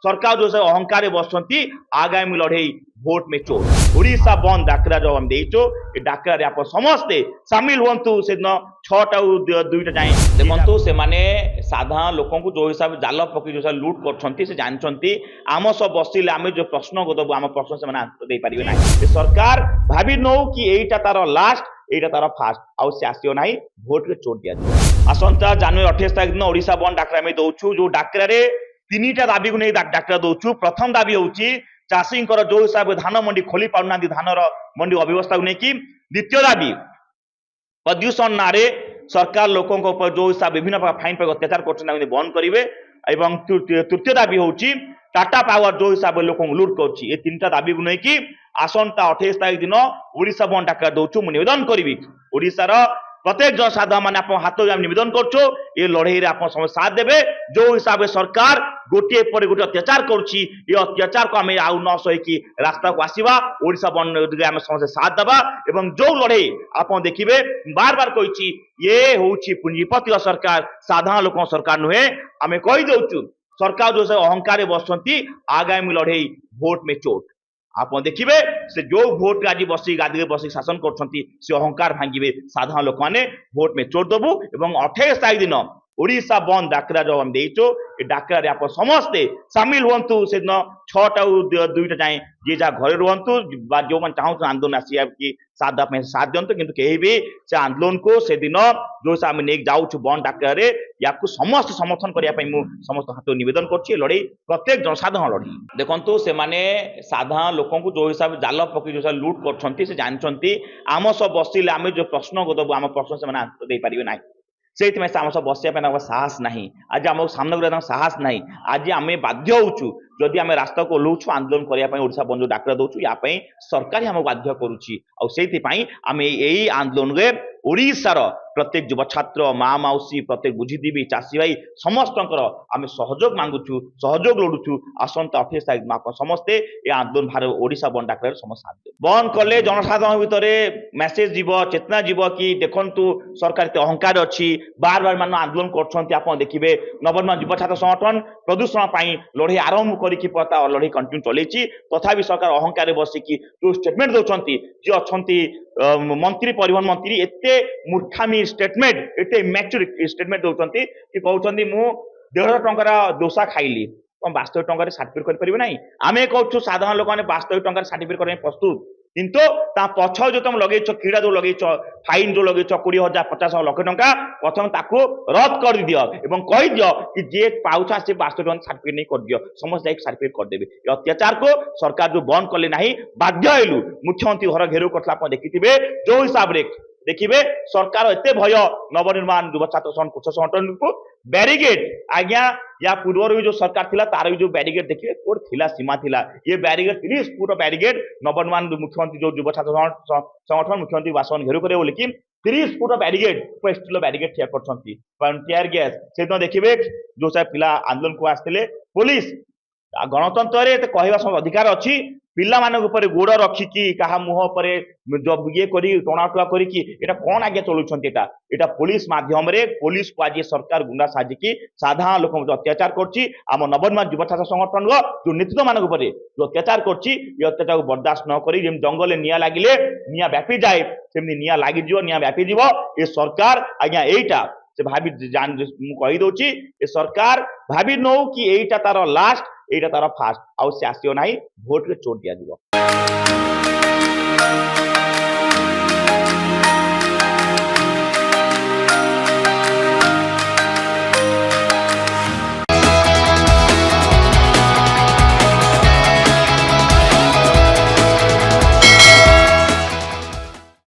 सरकार जो अहंकार बसती आगामी लड़े भोट में चोर ओडिशा बंद डाकरा जो हम देचो ए डाकरा आप समस्ते सामिल हुंतु से दिन 6टा 2टा जाए देखो से माने साधारण लोक जो हिसाब से जाल पकड़ जो लुट कर जानते आम सब बसिले आम जो प्रश्न को दबु आम प्रश्न से आंसर दे पारे ना सरकार भावी नौ कि एटा तार लास्ट एटा तार फास्ट आउ से आसो ना भोट रे चोट दिया आसंता जनवरी 28 तारिख दिन ओडिशा बंद डाकरा आम दौचु जो डाकरा 3टा दाबी को नहीं डाकरा दौचु प्रथम दाबी होची चाषी जो हिसाब से धान मंडी खोली पाना धान मंडी अव्यवस्था को लेकिन द्वितीय दाबी प्रदूषण ना सरकार लोकों जो हिसाब विभिन्न प्रकार फाइन पर अत्याचार कर बंद करेंगे एवं तृतीय दाबी हूँ टाटा पावर जो हिसाब से लोक लुट कर 3टा दाबी को लेकिन आसंता 28 तारिख दिन ओडिशा बंद डाकरा दौचु मुझे निवेदन करी ओडिशार प्रत्येक जनसाधारण मैंने आप हाथ निवेदन करो ये लड़ई आप साथ देवे जो हिसाब से सरकार गोटे पर गोटे अत्याचार करुच्ची ये अत्याचार को आम आउ न सही रास्ता को आसवा ओडिशा बंद आम समस्त साथ देवा एवं जो लड़ई आप देखिए बार बार कही ये हूँ पुंजीपति सरकार साधारण लोक सरकार नुहे आम कहीदे सरकार जो अहंकार बसती आगामी लड़ई भोट में चोट आप देखिए से जो भोट आज बस गादी बस शासन कर अहंकार भांगे साधारण लोक मैंने भोट में चोट दबु और 28 तारिख दिन ओडिशा बंद डाकरा जो हम देचो ए डाकरा आप समस्ते सामिल हुंतु से दिन 6टा 2टा जाए जी जहाँ घरे रुहतु जो मैंने चाहूँ आंदोलन आसिया कि साथ दिंतु किंतु कहीं भी से आंदोलन को से दिन जो आम नहीं जाऊँ बंद डाकरा या समस्त समर्थन करने समस्त हाथ निवेदन कर लड़ई प्रत्येक जनसाधारण लड़ई देखु से माने साधारण लोक जो हिसाब से जाल पकड़ जो लुट कर जानते आम सब बसिले आम जो प्रश्न को दबु आम प्रश्न से आंसर दे पारे ना से आम सब बसवाई साहस ना आज आम सामने साहस ना आज आम बाध्य होचु जदि आम रास्ता को ओह्लौचु आंदोलन करने ओडिशा बंद जो डाकरा दौचु या सरकार ही आम बाध्य करुच्ची आम यही आंदोलन में ओडिशार प्रत्येक युवा छात्र माँ मौसी प्रत्येक बुद्धिजीवी चाषी भाई समस्त आम सहयोग मांगुचु सहयोग लोड़ुचु आसंता 28 तारिख आप समस्ते ये आंदोलन भारत ओडिशा बंद डाकरा समस्त बंद कले जनसाधारण भितर मेसेज जीव चेतना जीव कि देखु सरकार अहंकार अच्छी बार बार मान आंदोलन कर देखिए नवनिर्माण युवा छात्र संगठन प्रदूषण लड़ई आरंभ कर लड़ई कंटिन्यू चलती तथा सरकार अहंकार बसिकी जो स्टेटमेंट दौरान जी अच्छा मंत्री परिवहन मंत्री एते मूर्खामी स्टेटमेंट एते मैच्योर स्टेटमेंट दौरान कि कहते मु 1,500 टंकार दोसा खाइली कौन वास्तविक टंकार सर्टिफिकेट करेंगे ना आम कहूँ साधारण लोक मैंने वास्तविक टंकार सर्टिफिकेट करने प्रस्तुत किंतु पछ जो तुम लगे क्रीड़ा जो लगे फाइन जो लगे 20,000 50,000 लाख टंका प्रथम ताको रद्द कर दियो एवं कही दियो कि जे पाउछा से वास्तविक टंका सर्टिफिकेट नहीं कर दियो समस्त जाए सर्टिफिकेट करदेवे अत्याचार को सरकार जो बंद कले ना बाध्य हेलु मुख्यमंत्री घर घेराव करता देखिए जो हिसाब से देखिए सरकार एत भय नवनिर्माण युवा छात्र संगठन को बैरिगेड आज्ञा या पूर्व भी जो सरकार थिला तार भी जो बैरिगेड देखिए कोड थिला सीमा थिला ये बैरिगेड 30 फुट बैरिगेड नवनिर्माण मुख्यमंत्री जो युवा छात्र संगठन मुख्यमंत्री बासन घेराव करे लेकिन 30 फुट बैरिगेड स्टील बैरिगेड ठिया कर टीयर गैस से देखिए जो सब पिला आंदोलन को आसते पुलिस गणतंत्र कहवा अधिकार अच्छी पिला मान गोड़ रखिकी क्या मुह पर ये टणाटुआ करा कौन आगे चलुँचा पुलिस माध्यम पुलिस को आज सरकार गुंडा साजिकी साधारण लोक अत्याचार करम नवनिर्माण युवा छात्र संगठन जो नेतृत्व मान जो अत्याचार कर बर्दाश्त नक जंगल निया लगिले निया व्यापी जाए सेमती निया लगिज निया व्यापी ये सरकार आज्ञा यहीटा से भाभी जान कहीदे ये सरकार भावी नौ कि एटा तार लास्ट एटा तार फास्ट आउ से आसो ना भोट रे चोट दिया।